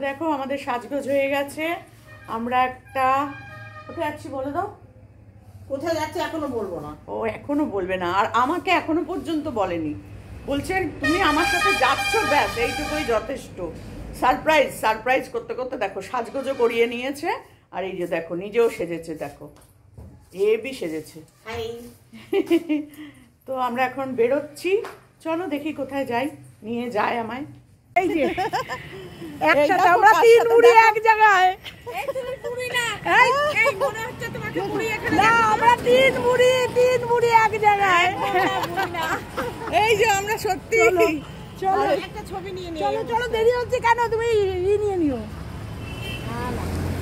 দেখো আমাদের সাজগোজ হয়ে গেছে। আমরা একটা কোথায় যাচ্ছি বলে দাও। কোথায় যাচ্ছে এখনো বলবো না। ও এখনো বলবে না, আর আমাকে এখনো পর্যন্ত বলেনি। বলছে তুমি আমার সাথে যাচ্ছ, ব্যাস এইটুকুই যথেষ্ট। সারপ্রাইজ সারপ্রাইজ করতে করতে দেখো সাজগোজও করিয়ে নিয়েছে। আর এই যে দেখো নিজেও সেজেছে, দেখো হেবি সেজেছে। তো আমরা এখন বেরোচ্ছি, চলো দেখি কোথায় যাই, নিয়ে যায় আমায়। এই যে একসাথে আমরা তিন বুড়ি এক জায়গায়। এই তুমি বুড়ি না, এই মনে হচ্ছে তোমাকে বুড়ি এখানে না, আমরা তিন বুড়ি এক জায়গায়। এই যে আমরা সত্যি চলো একটা ছবি নিয়ে নিই। চলো চলো, দেরি হচ্ছে কেন, তুমি নিয়ে নিও,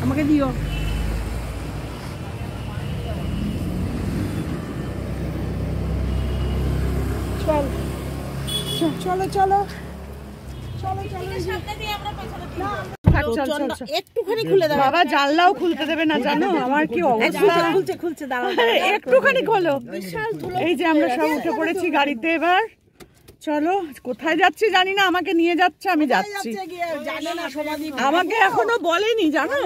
আমাকে দিও। চলো চলো চলো চলো, সামনে দিয়ে আমরা পেছনে একটুখানি খুলে দাও। বাবা জানলাও খুলতে দেবে না জানো, আমার কি অবস্থা। খুলছে দাঁড়াও, একটুখানি খোলো। এই যে আমরা সব উঠে পড়েছি গাড়িতে, এবার চলো। কোথায় যাচ্ছি জানি না, আমাকে নিয়ে যাচ্ছে, আমি যাচ্ছি। জানে না সমাধি, আমাকে এখনো বলেনি জানো।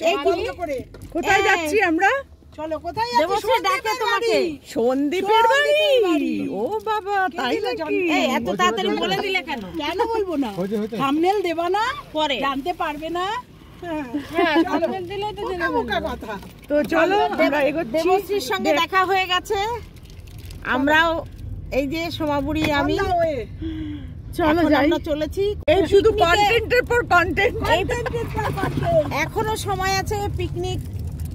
এই করে কোথায় যাচ্ছি আমরা? চলো কোথায় যাচ্ছি, ডাকে তোমাকে। সন্দীপের বাড়ি। ও বাবা, তাই নাকি? এত তাড়াতাড়ি বলে দিলে কেন? কেন বলবো না, থাম্বনেল দেবা না, পরে জানতে পারবে না। হ্যাঁ, থাম্বনেল দিলেই তো জেনে বোকা কথা। তো চলো আমরা এগোচ্ছি। দেবশ্রীর সঙ্গে দেখা হয়ে গেছে, আমরাও এই যে সোমাবুড়ি আমি চলো যাই, আমরা চলেছি। এই শুধু কন্টেন্টের পর কন্টেন্ট। এখনো সময় আছে, পিকনিক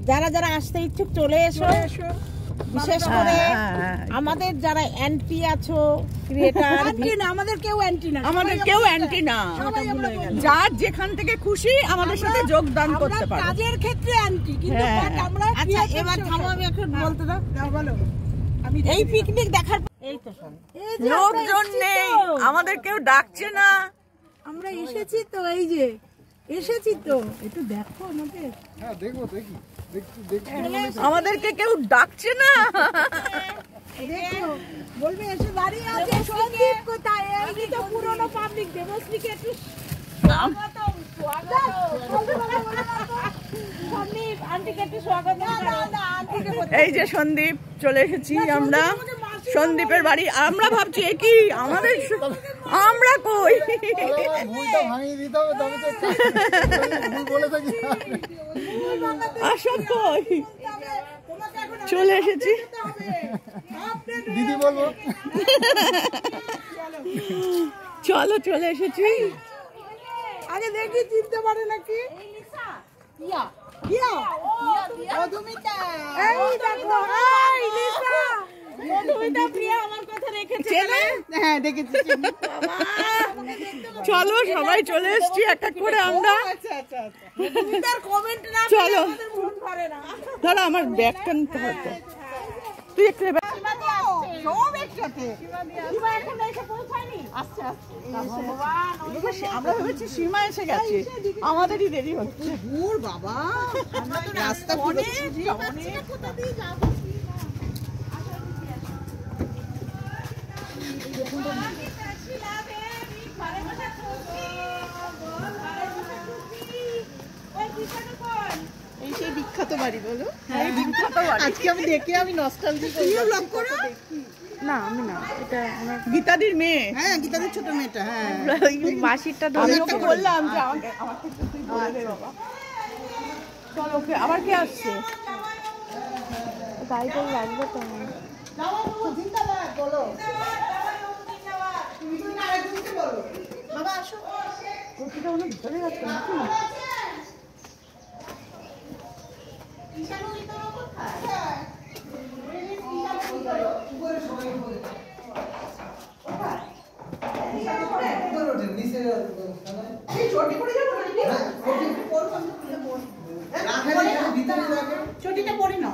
যারা যারা আসতে ইচ্ছুক চলে এসো। বিশেষ করে আমাদের যারা অ্যান্টি আছো, ক্রিয়েটার, আমাদের কেউ অ্যান্টি না, আমাদের কেউ অ্যান্টি না, যার যেখান থেকে খুশি আমাদের সাথে যোগদান করতে পারে। কাজের ক্ষেত্রে অ্যান্টি, কিন্তু আমরা আচ্ছা এবার থামো, আমি এখন বলতে দাও। বলো। আমি এই পিকনিক দেখার এই তো শোন, লোকজন নেই, আমাদের কেউ ডাকছে না। আমরা এসেছি তো, এই যে এসেছি তো, একটু দেখো আমাদের। হ্যাঁ দেখবো, দেখি আমাদেরকে কেউ ডাকছে না। দেখো বলবে এসে দাঁড়িয়ে আছে সন্দীপ কোথায়, এই তো পুরনো পাবলিক। দেবশ্রীকে একটু স্বাগতম, সন্দীপ আন্টিকে একটু স্বাগত। এই যে সন্দীপ চলে এসেছি আমরা, সন্দীপের বাড়ি। আমরা ভাবছি এ কি আমাদের, আমরা কই? ভুলটা ভাঙিয়ে দিতে হবে, তবে তো ভুল বলে থাকি। আসো কই, চলে এসেছি। দিদি বলবো, চলো চলে এসেছি। আগে দেখি চিনতে পারে নাকি। মধুমিতা, এই দেখো, এই লিসা, মধুমিতা প্রিয়া আমার কথা রেখেছে। হ্যাঁ দেখেছি। চলো সবাই চলে এসেছি এক এক করে আমরা। মধুমিতার কমেন্ট না চলো মন ভরে না। ধরো আমার ব্যাগটা নিতে হবে, তুই একটু এবার। সব একসাথে এখন এসে পৌঁছায়নি, আস্তে আস্তে। আমরা ভেবেছি সীমা এসে গেছে, আমাদেরই দেরি হচ্ছে। দূর বাবা, আমরা তো রাস্তা অনেক কোথা দিয়ে যাবো। এই সেই বিখ্যাত বাড়ি বলো। আজকে আমি দেখে আমি নস্টালজিক হয়ে যাচ্ছি। না আমি না, এটা আমার গীতাদির মেয়ে। হ্যাঁ গীতাদের ছোট মেয়েটা। হ্যাঁ মাসিরটা আমি ওকে বললাম যে আমাকে একটু তুই বলে দে বাবা। চলো ওকে, আবার কে আসছে? গাড়িটা লাগবে তো আমার। বাবা আসো। কপিটা ওখানে ভিতরে যাচ্ছে নাকি? চটিটা পরি না।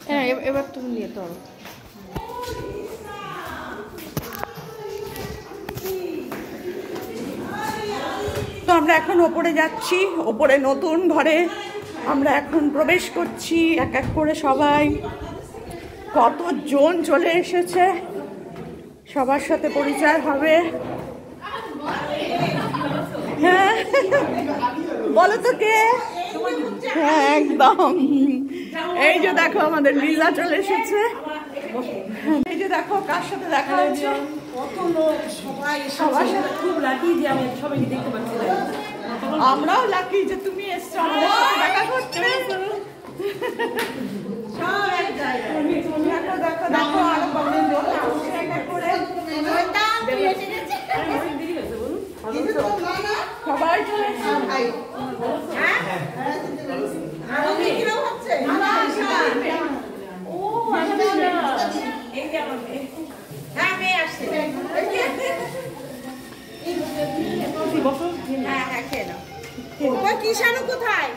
হ্যাঁ এবার তুমি নিয়ে তো। তো আমরা এখন ওপরে যাচ্ছি, ওপরে নতুন ঘরে আমরা এখন প্রবেশ করছি এক এক করে সবাই। কতজন চলে এসেছে, সবার সাথে পরিচয় হবে। হ্যাঁ বলো তো কে? হ্যাঁ একদম। এই যে দেখো আমাদের লীলা চলে এসেছে। এই যে দেখো কার সাথে দেখা হয়েছে, কত লোক, সবার সাথে খুব লাকি যে আমি সবাইকে দেখতে পাচ্ছি। আমরাও লাকি যে তুমি এসছো আমাদের সাথে দেখা করতে। দেখো দেখো দেখো আরো কত লোক আসছে একটা করে। সবাই চলে এসেছে। কিষানু কোথায়?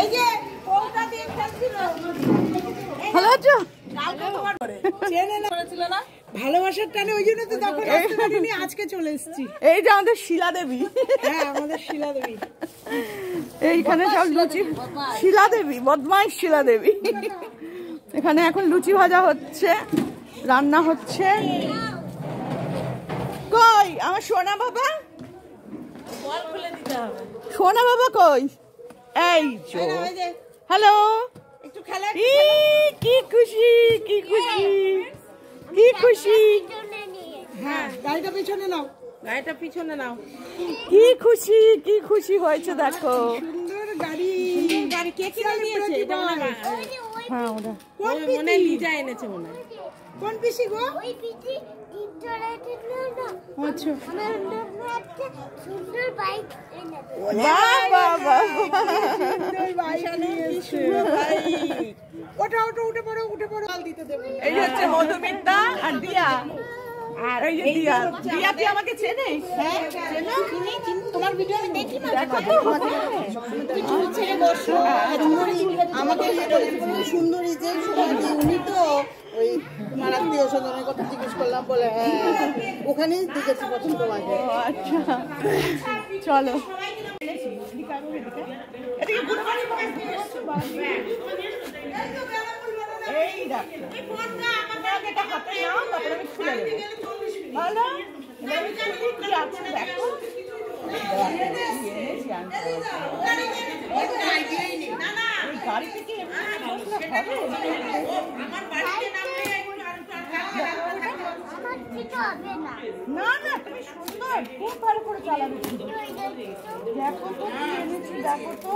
এই যে কোলটা দিয়ে খেলছিল। ভালো আছো? ভালোবাসার টানে ওই জন্য তো তখন আসতে পারিনি, আজকে চলে এসেছি। এই যে আমাদের শিলা দেবী। হ্যাঁ আমাদের শিলা দেবী। এইখানে সব লুচি, শিলা দেবী বদমাইশ শিলা দেবী। এখানে এখন লুচি ভাজা হচ্ছে, রান্না হচ্ছে। কই আমার সোনা বাবা? সোনা বাবা কই? এই চো। হ্যালো, একটু খেলা। কি খুশি, কি খুশি, কি খুশি, হ্যাঁ গাড়িটা পেছনে নাও। গাড়িটা পিছনে নাও। কি খুশি, কি খুশি হয়েছে দেখো। সুন্দর গাড়ি। গাড়ি কে কিনে দিয়েছে? এটা মনে হয় হ্যাঁ ওরা কোন মনে লিজা এনেছে মনে হয়। কোন পিসি গো? ওই পিসি ইন্টারনেটের না আচ্ছা আমার একটা সুন্দর বাইক এনে দেবে। বাহ বাহ বাহ। সুন্দর বাইক নিয়ে এসেছে। ওটা ওটা উঠে পড়ো, উঠে পড়ো। জল দিতে দেবো। এই হচ্ছে মধুমিতা আর দিয়া। আর এই যে দিয়া, দিয়া কি আমাকে চেনে? হ্যাঁ চেনো? তোমার ভিডিও আমি দেখি না। দেখো তো। ছেড়ে বসো। আমাকে সুন্দরী যে সুন্দরী উনি তো ওই তোমার আত্মীয় স্বজনের কথা জিজ্ঞেস করলাম বলে হ্যাঁ ওখানেই দেখেছি প্রথম তোমাকে। ও আচ্ছা চলো। এদিকে বুড়ো মানুষ বাবা, এই দেখো। তুমি আগে এটা হাতে নাও, তারপরে আমি খুলে দেবো। ভালো? এবার আমি খুলি কি আছে দেখো। এনেছি আমি। এই গাড়ি থেকে এমনি বসলে হবে? আমার কিছু হবে না। না না তুমি সুন্দর, খুব ভালো করে চালাবে। দেখো তো কি এনেছি, দেখো তো।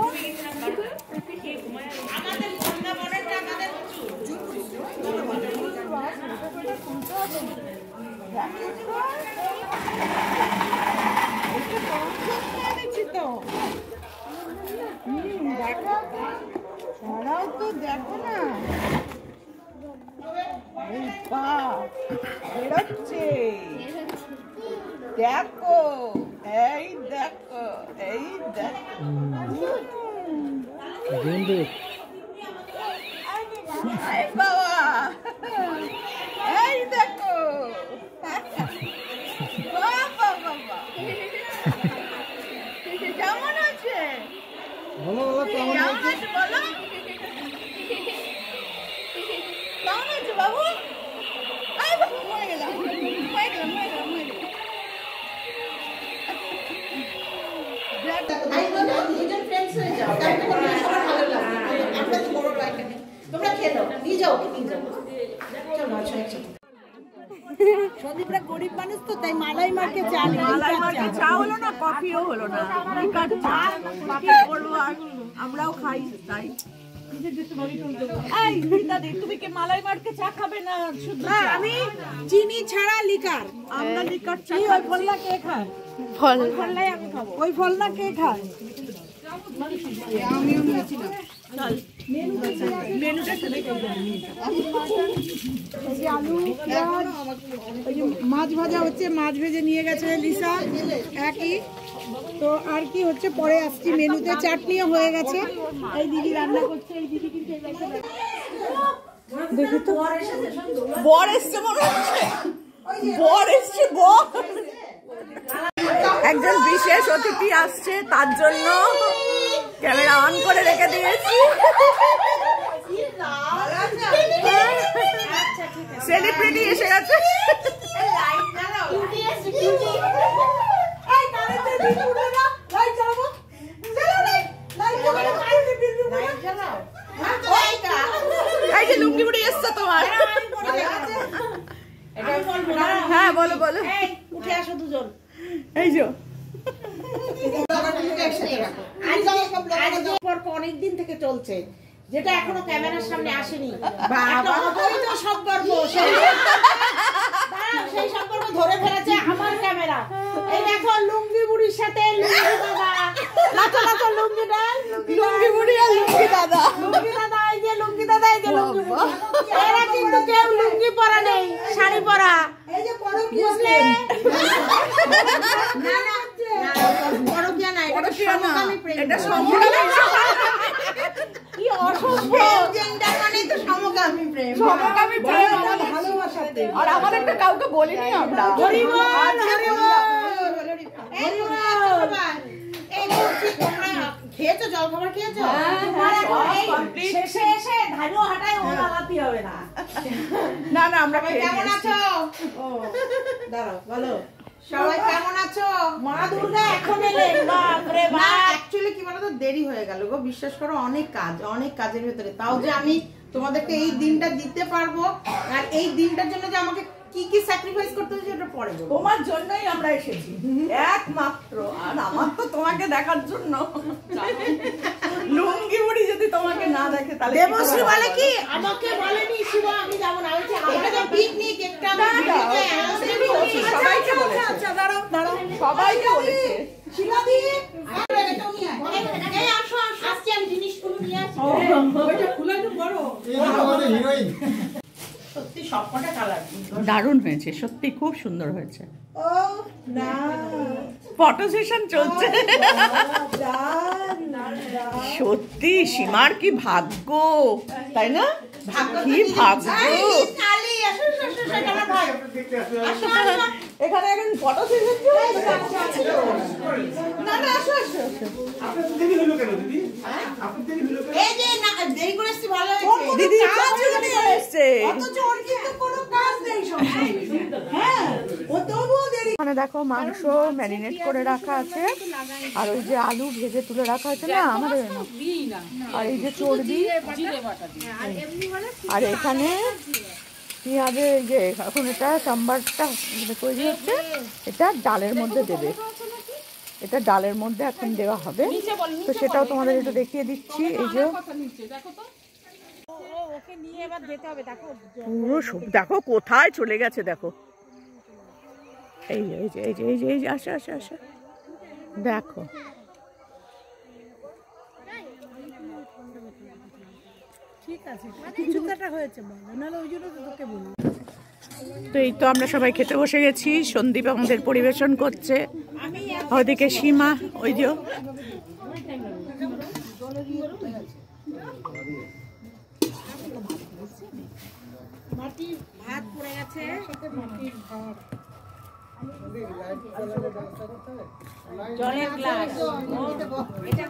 দাঁড়াও তো দেখো না। এই বাহ, বেরোচ্ছে। দেখো এই দেখো, এই দেখো। এই বাবা, এই দেখো। বাবা বাবা, কেমন আছে? বলো বলো কেমন কেমন হয়েছে? আছে বলো। কেমন আছে বাবু? এই বাবু মরে গেলাম, মরে গেলাম, মরে গেলাম, মরে গেলাম। দুজন ফ্রেন্ডস হয়ে যাও তারপরে সবার ভালো লাগবে। আমরা তো বড় বাইকটা নিয়ে তোমরা খেয়ে দাও, নিয়ে যাও নিয়ে যাও। চলো আসো একসাথে। সন্দীপরা গরিব মানুষ তো তাই মালাই মার্কে চা নেই। মালাই মার্কে চা হলো না, কফিও হলো না, লিকার চা। কি করবো আর, আমরাও খাই তাই। এই রীতাদি, তুমি কি মালাই মার্কে চা খাবে না শুধু না চা? আমি চিনি ছাড়া লিকার। আমরা লিকার চা কি ওই ফল না কে খায়? ফল ওই ফল না কে খায়? আমিও নিয়েছিলাম। মেনুটা এই যে আলু পেঁয়াজ, ওই যে মাছ ভাজা হচ্ছে, মাছ ভেজে নিয়ে গেছে লিসা একই। তো আর কি হচ্ছে পরে আসছি, মেনুতে চাটনিও হয়ে গেছে। এই দিদি রান্না করছে, এই দিদি কিন্তু এই দেখো দেখি তো বর এসছে মনে হচ্ছে, বর এসছে বর। একজন বিশেষ অতিথি আসছে, তার জন্য ক্যামেরা অন করে রেখে দিয়েছি। সেলিব্রিটি এসে গেছে। এই যে লুঙ্গি বুড়ি এসছে তোমার। হ্যাঁ বলো বলো। উঠে আসো দুজন। এই যে অনেকদিন থেকে চলছে, যেটা এখনো ক্যামেরার সামনে আসেনি। তো সম্পর্ক সেই সম্পর্ক ধরে ফেলেছে আমার ক্যামেরা। এই দেখো লুঙ্গি বুড়ির সাথে লুঙ্গি দাদা। নাচো নাচো লুঙ্গি দাদা, লুঙ্গি বুড়ি আর লুঙ্গি দাদা। লুঙ্গি দাদা, এই যে লুঙ্গি দাদা, এই যে লুঙ্গি বুড়ি। এরা কিন্তু কেউ লুঙ্গি পরা নেই, শাড়ি পরা। এই যে পরো কি বুঝলে? না না পরো কি না, এটা সমকামী প্রেম। এটা সমকামী। কি অসভ্য জেন্ডার মানে তো সমকামী প্রেম। সমকামী প্রেম আমাদের ভালোবাসা প্রেম। আর আমাদের একটা কাউকে বলিনি আমরা। হরি বল হরি বল হরি বল। এই বলছি তোমরা খেয়েছো, জল খাবার খেয়েছো? শেষে এসে ধানো হাঁটায় ও লাগাতে হবে না। না না আমরা কেমন আছো? ও দাঁড়াও বলো, সবাই কেমন আছো? মা দুর্গা এখন এলেন। বাপ রে বাপ, অ্যাকচুয়ালি কি বলতো দেরি হয়ে গেল গো, বিশ্বাস করো। অনেক কাজের ভেতরে, তাও যে আমি তোমাদেরকে এই দিনটা দিতে পারবো, আর এই দিনটার জন্য যে আমাকে কি কি স্যাক্রিফাইস করতে হয়েছে ওটা পরে বলবো। তোমার জন্যই আমরা এসেছি একমাত্র, আর আমার তো তোমাকে দেখার জন্য। লুঙ্গি বুড়ি যদি তোমাকে না দেখে তাহলে দেবশ্রী বলে কি আমাকে বলেনি শিবা আমি যাব না, বলছে আমাদের পিকনিক একটা সবাইকে বলেছে। আচ্ছা দাঁড়াও দাঁড়াও, সবাইকে বলেছে। শিবা দি এই আসো আসছি, আমি জিনিসগুলো নিয়ে আসি। ওইটা খুলে একটু বড়। আমাদের হিরোইন সত্যি সবকটা কালার দারুণ হয়েছে, সত্যি খুব সুন্দর হয়েছে। ও না ফটো সেশন চলছে। সত্যি সীমার কি ভাগ্য, তাই না? কি ভাগ্য। এখানে এখন ফটো সেশন চলছে। না না আসো আসো আসো। এই যে না দেরি করে এসেছি, ভালো হয়েছে। দিদি কাজ নিয়ে এসেছে। অথচ ওর কিন্তু কোনো কাজ নেই সংসারে। হ্যাঁ ও তবুও দেরি। এখানে দেখো মাংস ম্যারিনেট করে রাখা আছে, আর ওই যে আলু ভেজে তুলে রাখা আছে না আমাদের, আর এই যে চর্বি, আর এখানে পেঁয়াজের এই যে এখন এটা সাম্বারটা তৈরি হচ্ছে, এটা ডালের মধ্যে দেবে, এটা ডালের মধ্যে এখন দেওয়া হবে। তো সেটাও তোমাদের একটু দেখিয়ে দিচ্ছি। এই যে পুরো সব দেখো কোথায় চলে গেছে, দেখো এই যে এই যে এই যে এই যে এই যে আসে আসে আসে দেখো। ঠিক আছে কিছু কাটা হয়েছে বল, নাহলে ওই জন্য তো তোকে বলি। তো এই তো আমরা সবাই খেতে বসে গেছি, সন্দীপ আমাদের পরিবেশন করছে, ওদিকে সীমা ওই যে মাটির ভাত পড়ে গেছে, মাটির ভাত, জলের গ্লাস, এটা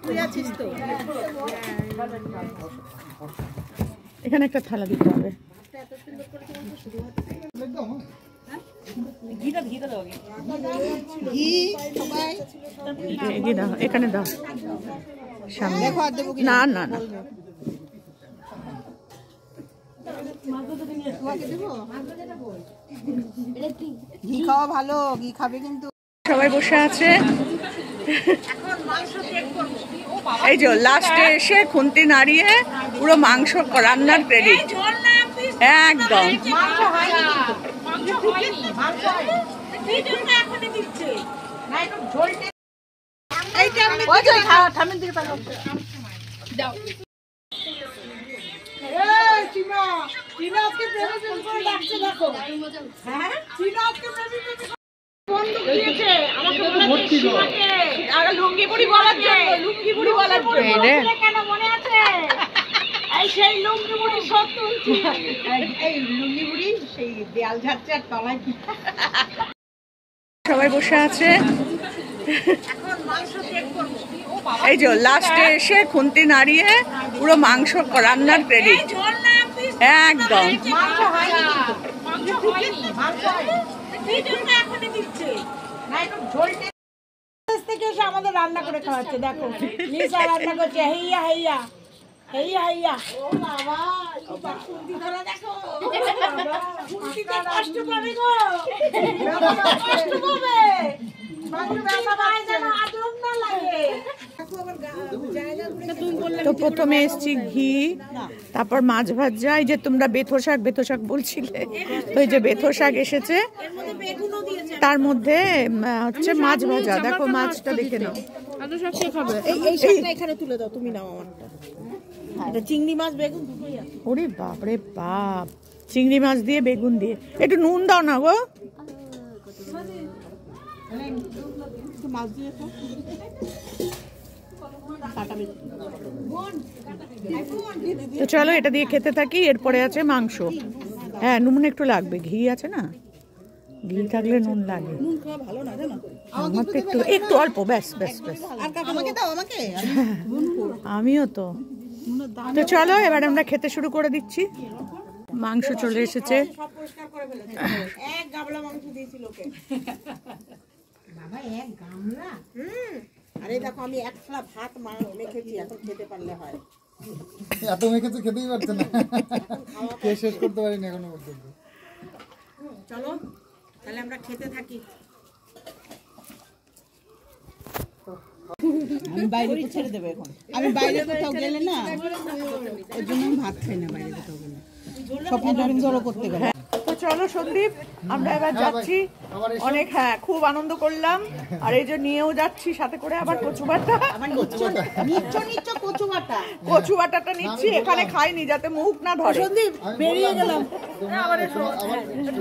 তুই আছিস তো। এখানে একটা থালা দিতে হবে। ঘি দাও, এখানে দাও সামনে। না না না ঘি খাওয়া ভালো, ঘি খাবে কিন্তু। সবাই বসে আছে, এই যে লাস্টে এসে খুন্তি নাড়িয়ে পুরো মাংস রান্নার ক্রেডিট। একদম মাংস হয়নি, মাংস হয়নি। তুই কিন্তু এখনই দিচ্ছে, না একটু ঝোলটা। সবাই বসে আছে, এইটা আমি ওই যে থামেন দিকে পারো দাও। এই চিনা, চিনা আজকে প্রেমে প্রেম করে ডাকছে দেখো। হ্যাঁ চিনা আজকে প্রেমে প্রেম বন্দুক দিয়েছে আমাকে, বলেছে সীমাকে আগে লুঙ্গি বুড়ি বলার জন্য, লুঙ্গি বুড়ি বলার জন্য কেন মনে আছে? এই সেই লুঙ্গি বুড়ি সব তুলছি, এই লুঙ্গি বুড়ি সেই দেয়াল ঝাড়ছে আর তলায় কি। সবাই বসে আছে, এখন মাংস চেক করব। এই যে লাস্টে এসে খুন্তি নাড়িয়ে পুরো মাংস রান্নার ক্রেডিট। ঝোল না প্লিজ একদম থেকে এসে আমাদের রান্না করে খাওয়াচ্ছে। দেখো লিসা রান্না করছে, হেইয়া হেইয়া হেইয়া হেইয়া। ও বাবা, শুনতি ধরা দেখো, শুনতিতে কষ্ট পাবে গো, কষ্ট পাবে। তো প্রথমে এসছি ঘি, তারপর মাছ ভাজা। এই যে তোমরা বেথো শাক বলছিলে, তো এই যে বেথো শাক এসেছে, তার মধ্যে হচ্ছে মাছ ভাজা। দেখো মাছটা দেখে নাও। এই শাকটা এখানে তুলে দাও, তুমি নাও আমারটা। এটা চিংড়ি মাছ বেগুন দুটোই আছে। ওরে বাপ রে বাপ, চিংড়ি মাছ দিয়ে বেগুন দিয়ে। একটু নুন দাও না গো। মাছ দিয়ে তো চলো এটা দিয়ে খেতে থাকি। এরপরে আছে মাংস। হ্যাঁ, নুন একটু লাগবে, ঘি আছে না, ঘি থাকলে নুন লাগে। আমার তো একটু একটু অল্প, ব্যাস ব্যাস ব্যাস। আমাকে দাও, আমাকে। আমিও তো। তো চলো এবার আমরা খেতে শুরু করে দিচ্ছি। মাংস চলে এসেছে। এক গামলা মাংস দিয়েছিল ওকে বাবা, এক গামলা। আরে দেখো, আমি এক থালা ভাত মেখেছি, এখন খেতে পারলে হয়। এত মেখেছে খেতেই পারছে না, খেয়ে শেষ করতে পারিনি এখনো পর্যন্ত। চলো তাহলে আমরা খেতে থাকি। আমি বাইরে ছেড়ে দেবো এখন। আমি বাইরে কোথাও গেলে না, ওর জন্য আমি ভাত খাই না বাইরে কোথাও গেলে, শপিং টপিং ধরো করতে গেলে। তো চলো সন্দীপ, আমরা এবার যাচ্ছি। অনেক, হ্যাঁ, খুব আনন্দ করলাম। আর এই যে নিয়েও যাচ্ছি সাথে করে আবার কচু বাটা। কচু বাটাটা নিচ্ছি, এখানে খাইনি যাতে মুখ না ধরে। সন্দীপ বেরিয়ে গেলাম।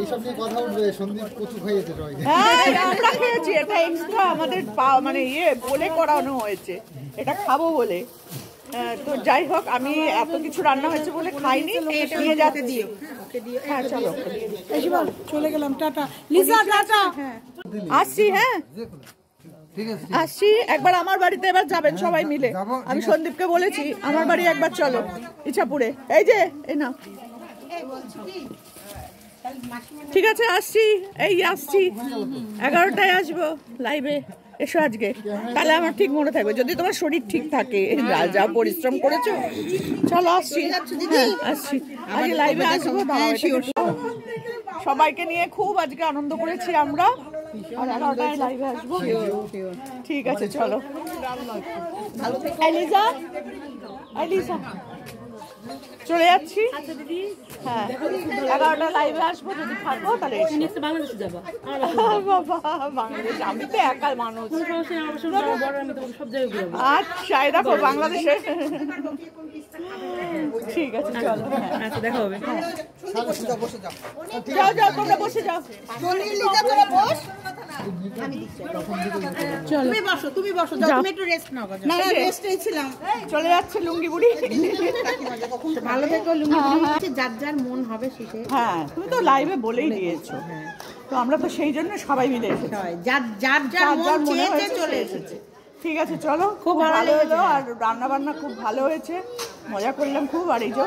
এইসব নিয়ে কথা উঠবে, সন্দীপ কচু খাইয়েছে সবাইকে। হ্যাঁ, আমরা খেয়েছি, এটা এক্সট্রা আমাদের মানে বলে করানো হয়েছে, এটা খাবো বলে। তো যাই হোক, আমি এত কিছু রান্না হয়েছে বলে খাইনি, নিয়ে যাচ্ছি। হ্যাঁ চলো, চলে গেলাম, টাটা লিসা, টাটা। আসছি। হ্যাঁ আসছি। একবার আমার বাড়িতে এবার যাবেন সবাই মিলে। আমি সন্দীপকে বলেছি আমার বাড়ি একবার চলো, ইচ্ছাপুরে। এই যে এই না, ঠিক আছে আসছি, এই আসছি। 11টায় আসবো লাইভে, এসো আজকে, তাহলে আমার ঠিক মনে থাকবে, যদি তোমার শরীর ঠিক থাকে। যা পরিশ্রম করেছো। চলো আসছি, হ্যাঁ আসছি, আজকে লাইভে আসবো। সবাইকে নিয়ে খুব আজকে আনন্দ করেছি আমরা। আর 11টায় লাইভে আসবো। ঠিক আছে চলো। এলিজা, এলিজা চলে যাচ্ছি। হ্যাঁ, 11টা লাইভে আসবো, যদি থাকবো তাহলে বাংলাদেশে যাবো। বাবা, বাংলাদেশ, আমি তো একা মানুষ। আচ্ছা, দেখো বাংলাদেশে। ঠিক আছে চলো, আচ্ছা দেখা হবে। যাও যাও, তোমরা বসে যাও। তুমি বসো, তুমি বসো, যাও, তুমি একটু রেস্ট নাও। না না, রেস্টেই ছিলাম। চলে যাচ্ছে লুঙ্গি বুড়ি। ভালো থেকো লুঙ্গি বুড়ি। যার যার মন হবে সেটা। হ্যাঁ, তুমি তো লাইভে বলেই দিয়েছো। তো আমরা তো সেই জন্য সবাই মিলে এসেছি। যার যার যার মন চেয়েছে চলে এসেছে। ঠিক আছে চলো, খুব ভালো হলো। আর রান্না বান্না খুব ভালো হয়েছে, মজা করলাম খুব। আর এই যে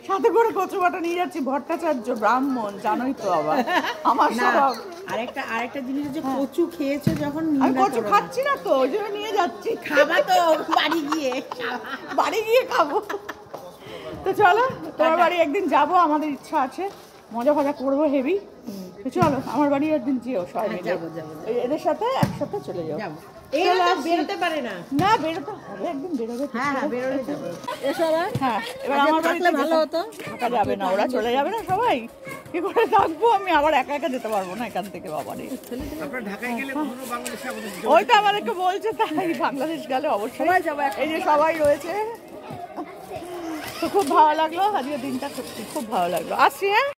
সাথে করে কচু বাটা নিয়ে যাচ্ছি, ভট্টাচার্য ব্রাহ্মণ, জানোই তো আবার আমার স্বভাব। আরেকটা জিনিস, যে কচু খেয়েছো যখন, আমি কচু খাচ্ছি না তো, ওই জন্য নিয়ে যাচ্ছি। খাবা তো বাড়ি গিয়ে খাবো। তো চলো, তোমার বাড়ি একদিন যাবো, আমাদের ইচ্ছা আছে, মজা ফজা করবো হেভি। তো চলো আমার বাড়ি একদিন যেও সবাই মিলে, এদের সাথে একসাথে চলে যাবো। বেরোতে পারে না, না বেরোতে হবে, একদিন বেরোবে। হ্যাঁ বেরোতে যাবে। হ্যাঁ, এবার আমার বাড়িতে ভালো হতো। থাকা যাবে না, ওরা চলে যাবে না সবাই, কি করে থাকবো? আমি আবার একা একা যেতে পারবো না এখান থেকে। বাবারে, ওই তো আমাদেরকে বলছে, তাই বাংলাদেশ গেলে অবশ্যই যাবো। এই যে সবাই রয়েছে, তো খুব ভালো লাগলো আজকে দিনটা, সত্যি খুব ভালো লাগলো। আসছি। হ্যাঁ।